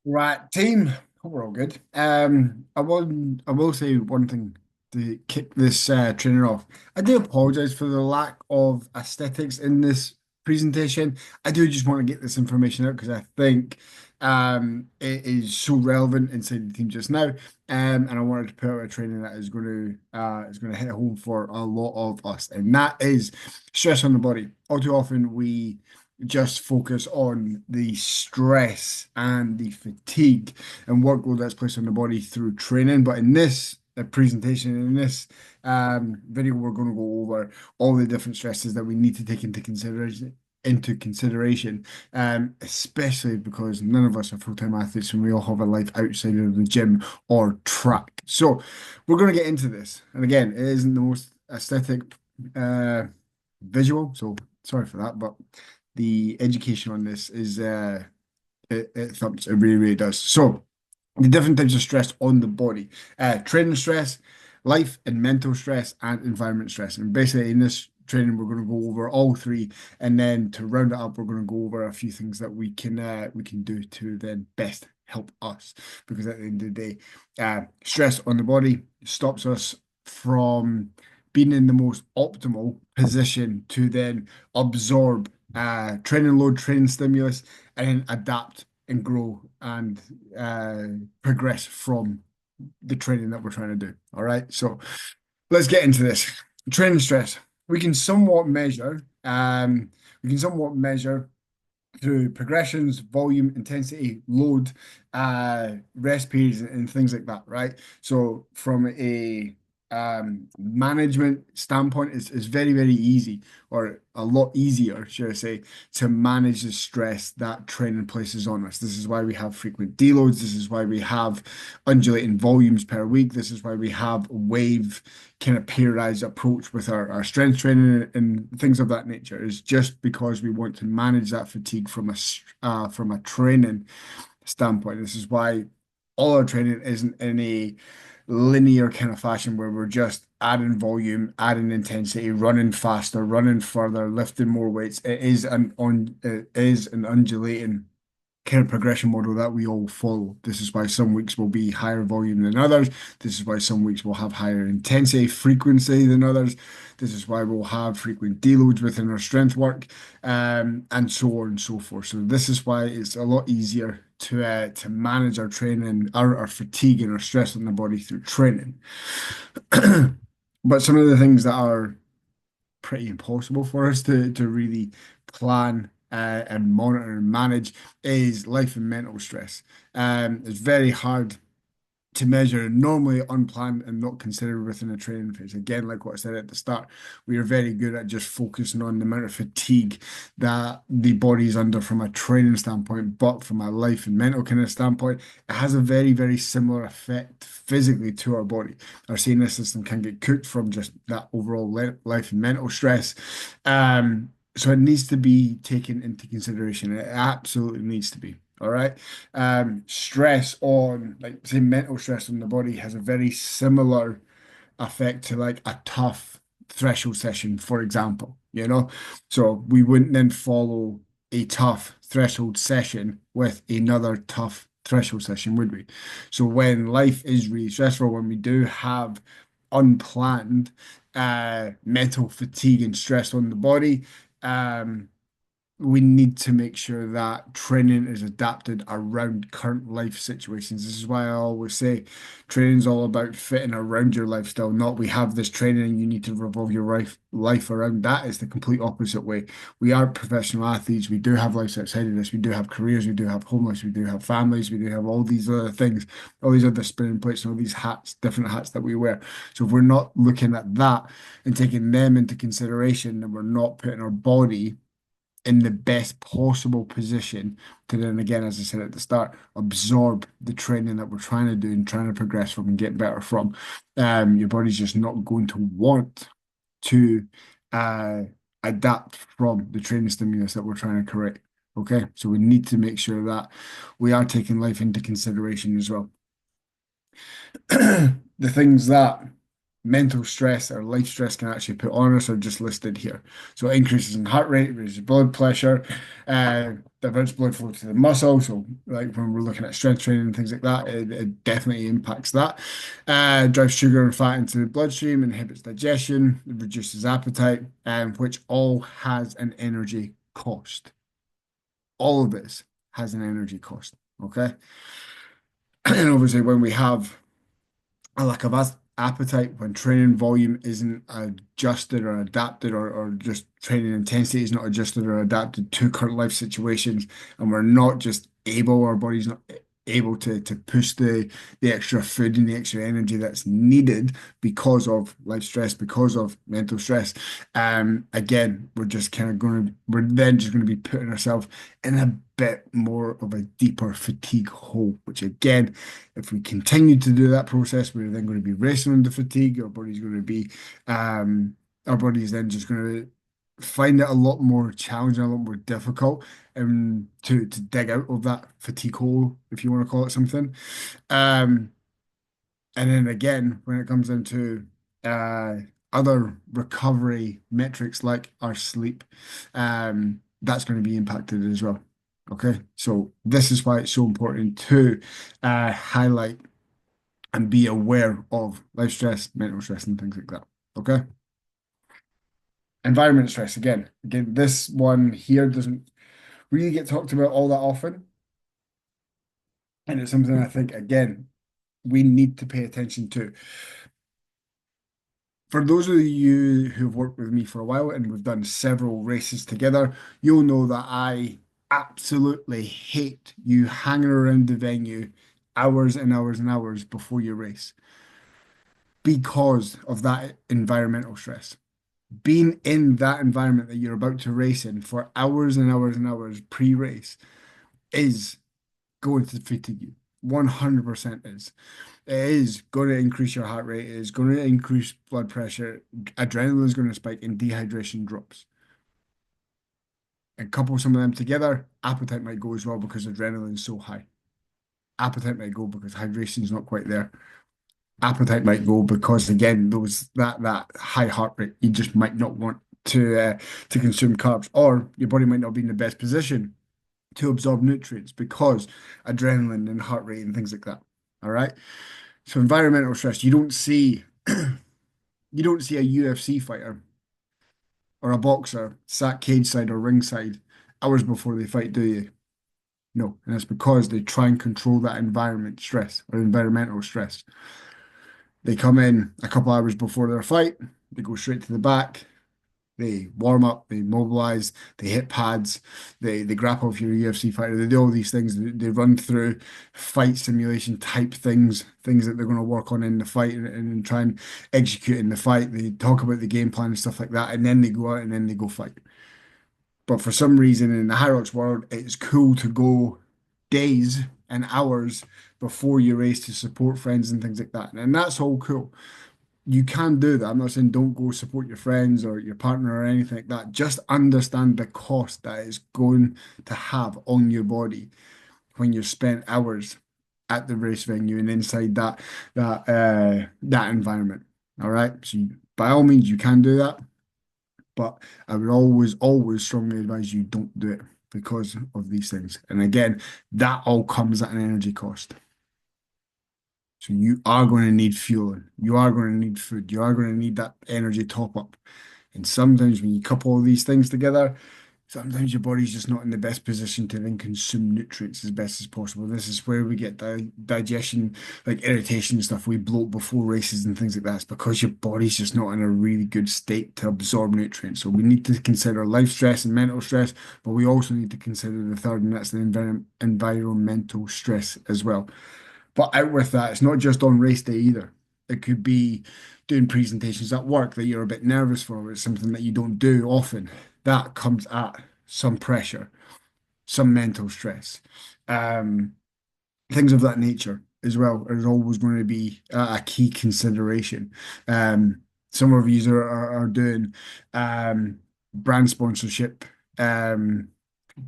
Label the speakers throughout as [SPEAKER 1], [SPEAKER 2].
[SPEAKER 1] Right, team. Hope we're all good. I will say one thing to kick this training off. I do apologize for the lack of aesthetics in this presentation. I do just want to get this information out because I think it is so relevant inside the team just now. And I wanted to put out a training that is going to hit home for a lot of us, and that is stress on the body. All too often we just focus on the stress and the fatigue and workload that's placed on the body through training. But in this presentation, in this video, we're going to go over all the different stresses that we need to take into consideration, especially because none of us are full-time athletes and we all have a life outside of the gym or track. So we're going to get into this. And again, it isn't the most aesthetic uh, visual, so sorry for that, but the education on this is it thumps. It really, really does. So the different types of stress on the body: training stress, life and mental stress, and environment stress. And basically, in this training, we're going to go over all three, and then to round it up, we're going to go over a few things that we can do to then best help us. Because at the end of the day, stress on the body stops us from being in the most optimal position to then absorb training load, training stimulus, and then adapt and grow and progress from the training that we're trying to do. All right, so let's get into this. Training stress. We can somewhat measure. We can somewhat measure through progressions, volume, intensity, load, rest periods, and things like that, right? So from a management standpoint, it's very, very easy, or a lot easier, should I say, to manage the stress that training places on us. This is why we have frequent deloads. This is why we have undulating volumes per week. This is why we have wave kind of periodized approach with our strength training and things of that nature, is just because we want to manage that fatigue from a training standpoint. This is why all our training isn't in a linear kind of fashion where we're just adding volume, adding intensity, running faster, running further, lifting more weights. It is an undulating kind of progression model that we all follow. This is why some weeks will be higher volume than others. This is why some weeks will have higher intensity, frequency than others. This is why we'll have frequent deloads within our strength work, and so on and so forth. So this is why it's a lot easier to manage our training, our fatigue and our stress on the body through training. But some of the things that are pretty impossible for us to really plan and monitor and manage is life and mental stress. It's very hard to measure, normally unplanned and not considered within a training phase. Again, like what I said at the start, we are very good at just focusing on the amount of fatigue that the body is under from a training standpoint, but from a life and mental kind of standpoint, it has a very, very similar effect physically to our body. Our CNS system can get cooked from just that overall life and mental stress. So it needs to be taken into consideration. It absolutely needs to be. All right. Stress on, like, say, mental stress on the body has a very similar effect to like a tough threshold session, for example, So we wouldn't then follow a tough threshold session with another tough threshold session, would we? So when life is really stressful, when we do have unplanned mental fatigue and stress on the body, um, we need to make sure that training is adapted around current life situations. This is why I always say training is all about fitting around your lifestyle, not we have this training and you need to revolve your life around that. Is the complete opposite way. We are professional athletes. We do have lives outside of this. We do have careers. We do have homeless. We do have families. We do have all these other things, all these other spinning plates, and all these hats, different hats that we wear. So if we're not looking at that and taking them into consideration, then we're not putting our body in the best possible position to then again, as I said at the start, absorb the training that we're trying to do and trying to progress from and get better from. Your body's just not going to want to uh, adapt from the training stimulus that we're trying to create. Okay, so we need to make sure that we are taking life into consideration as well. The things that mental stress or life stress can actually put on us are just listed here. So increases in heart rate, raises blood pressure, diverts blood flow to the muscle. So like when we're looking at strength training and things like that, it definitely impacts that. Drives sugar and fat into the bloodstream, inhibits digestion, reduces appetite, which all has an energy cost. All of this has an energy cost. Okay. And obviously, when we have a lack of appetite, when training volume isn't adjusted or adapted, or just training intensity is not adjusted or adapted to current life situations, and we're not just able, our body's not able to push the extra food and the extra energy that's needed because of life stress, because of mental stress. Again, we're then just going to be putting ourselves in a bit more of a deeper fatigue hole, which again, if we continue to do that process, we're then going to be racing into fatigue. Our body's then just going to find it a lot more challenging, a lot more difficult, to dig out of that fatigue hole, if you want to call it something. Um, and then again, when it comes into uh, other recovery metrics like our sleep, that's going to be impacted as well. Okay, so this is why it's so important to highlight and be aware of life stress, mental stress, and things like that. Okay. Environment stress again, this one here doesn't really get talked about all that often, and it's something I think again we need to pay attention to. For those of you who've worked with me for a while and we've done several races together, you'll know that I absolutely hate you hanging around the venue hours and hours and hours before your race because of that environmental stress. Being in that environment that you're about to race in for hours and hours and hours pre-race is going to fatigue you. 100% is. It is going to increase your heart rate. It is going to increase blood pressure. Adrenaline is going to spike and dehydration drops. And couple some of them together, appetite might go as well because adrenaline is so high. Appetite might go because hydration is not quite there. Appetite might go because again, that high heart rate, you just might not want to consume carbs, or your body might not be in the best position to absorb nutrients because adrenaline and heart rate and things like that. All right. So environmental stress, you don't see a UFC fighter or a boxer sat cage side or ringside hours before they fight, do you? No, and it's because they try and control that environment stress or environmental stress. They come in a couple hours before their fight, they go straight to the back, they warm up, they mobilize, they hit pads, they grapple with your UFC fighter, they do all these things, they run through fight simulation type things that they're going to work on in the fight and try and execute in the fight. They talk about the game plan and stuff like that, and then they go out and then they go fight. But for some reason in the Hyrox world, it's cool to go days and hours before you race to support friends and things like that. And that's all cool. You can do that. I'm not saying don't go support your friends or your partner or anything like that. Just understand the cost that it's going to have on your body when you've spent hours at the race venue and inside that environment. All right. So by all means, you can do that, but I would always strongly advise you don't do it because of these things. And again, that all comes at an energy cost. So you are going to need fueling. You are going to need food. You are going to need that energy top up. And sometimes when you couple all these things together, sometimes your body's just not in the best position to then consume nutrients as best as possible. This is where we get digestion, like irritation and stuff. We bloat before races and things like that. It's because your body's just not in a really good state to absorb nutrients. So we need to consider life stress and mental stress, but we also need to consider the third, and that's the environmental stress as well. But out with that, it's not just on race day either. It could be doing presentations at work that you're a bit nervous for. It's something that you don't do often. That comes at some pressure, some mental stress, um, things of that nature as well is always going to be a key consideration. Some of you are doing brand sponsorship.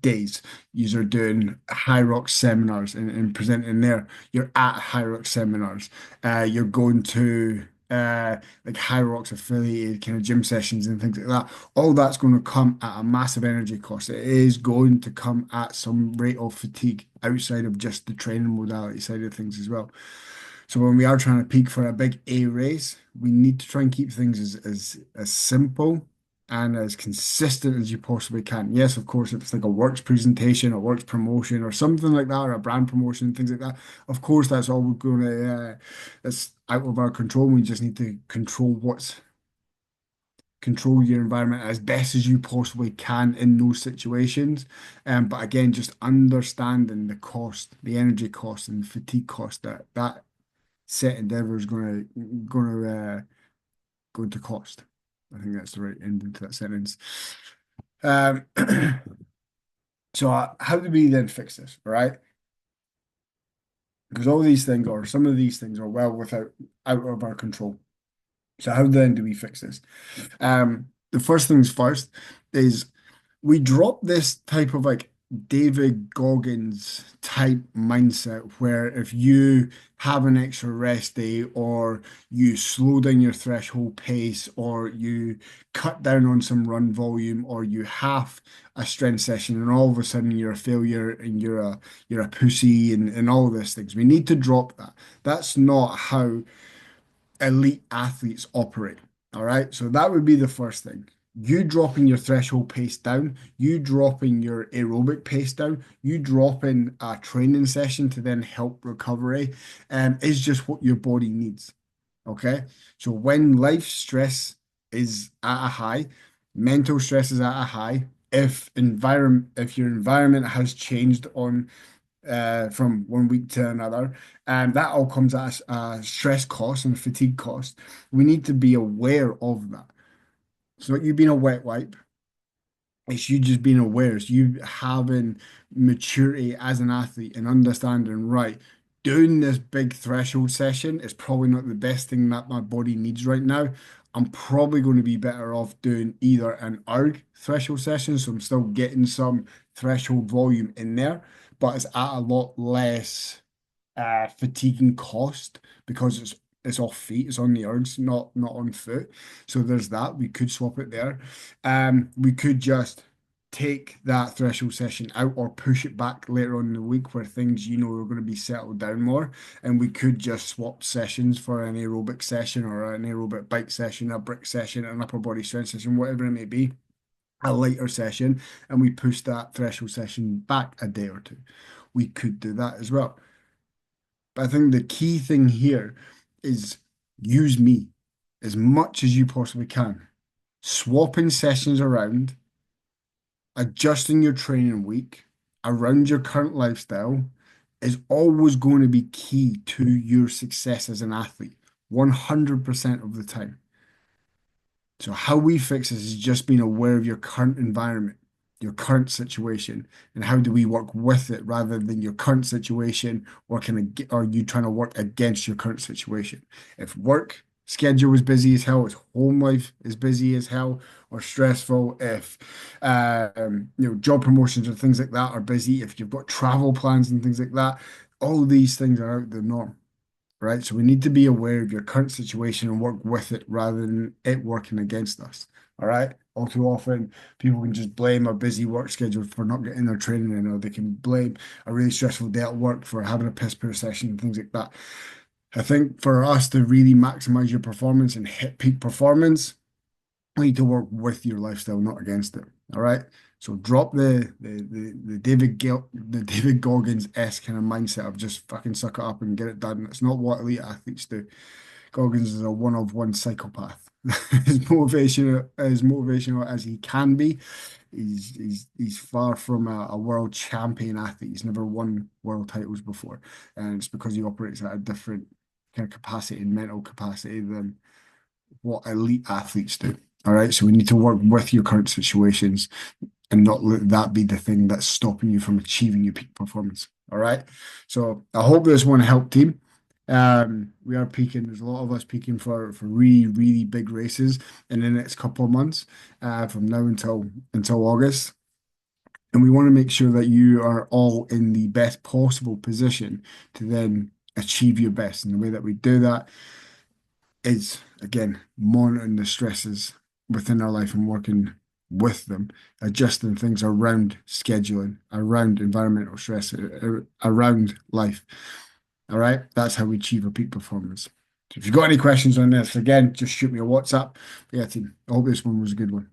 [SPEAKER 1] Days. You're doing Hyrox seminars and presenting there. You're at Hyrox seminars. You're going to like High Rocks affiliated kind of gym sessions and things like that, all that's going to come at a massive energy cost. It is going to come at some rate of fatigue outside of just the training modality side of things as well. So when we are trying to peak for a big A race, we need to try and keep things as simple and as consistent as you possibly can. Yes, of course, if it's like a works presentation or works promotion or something like that, or a brand promotion, things like that, of course, that's all we're going to, that's out of our control. We just need to control your environment as best as you possibly can in those situations. But again, just understanding the cost, the energy cost and the fatigue cost that set endeavor is going to cost. I think that's the right ending to that sentence. Um, so how do we then fix this, right? Because all these things, or some of these things, are well without out of our control. So how then do we fix this? The first things first is we drop this type of like David Goggins type mindset where if you have an extra rest day or you slow down your threshold pace or you cut down on some run volume or you half a strength session and all of a sudden you're a failure and you're a pussy and all of these things. We need to drop that. That's not how elite athletes operate. All right. So that would be the first thing. You dropping your threshold pace down, you dropping your aerobic pace down, you dropping a training session to then help recovery, is just what your body needs. Okay. So when life stress is at a high, mental stress is at a high, if your environment has changed on from one week to another. And that all comes at a stress cost and fatigue cost. We need to be aware of that. It's not you being a wet wipe. It's you just being aware. It's you having maturity as an athlete and understanding, right, doing this big threshold session is probably not the best thing that my body needs right now. I'm probably going to be better off doing either an erg threshold session, so I'm still getting some threshold volume in there, but it's at a lot less fatiguing cost because it's off feet, it's on the ergs, not on foot. So there's that. We could swap it there. We could just take that threshold session out or push it back later on in the week where things are going to be settled down more. And we could just swap sessions for an aerobic session or an aerobic bike session, a brick session, an upper body strength session, whatever it may be, a lighter session, and we push that threshold session back a day or two. We could do that as well. But I think the key thing here is use me as much as you possibly can. Swapping sessions around, adjusting your training week around your current lifestyle is always going to be key to your success as an athlete, 100% of the time. So how we fix this is just being aware of your current environment, your current situation, and how do we work with it rather than your current situation or you trying to work against your current situation. If work schedule is busy as hell, if home life is busy as hell or stressful, if job promotions or things like that are busy, if you've got travel plans and things like that, all these things are out the norm, right? So we need to be aware of your current situation and work with it rather than it working against us. All right. All too often, people can just blame a busy work schedule for not getting their training in, or they can blame a really stressful day at work for having a piss poor session and things like that. I think for us to really maximize your performance and hit peak performance, you need to work with your lifestyle, not against it. All right. So drop the David Goggins-esque kind of mindset of just fucking suck it up and get it done. It's not what elite athletes do. Goggins is a one of one psychopath. As motivational as he can be, he's far from a world champion athlete. He's never won world titles before, and it's because he operates at a different kind of capacity and mental capacity than what elite athletes do. All right. So we need to work with your current situations and not let that be the thing that's stopping you from achieving your peak performance. All right. So I hope this one helped, team. We are peaking. There's a lot of us peaking for really, really big races in the next couple of months, from now until August. And we want to make sure that you are all in the best possible position to then achieve your best. And the way that we do that is, again, monitoring the stresses within our life and working with them, adjusting things around scheduling, around environmental stress, around life. All right, that's how we achieve a peak performance. So if you've got any questions on this, again, just shoot me a WhatsApp. But yeah, team, I hope this one was a good one.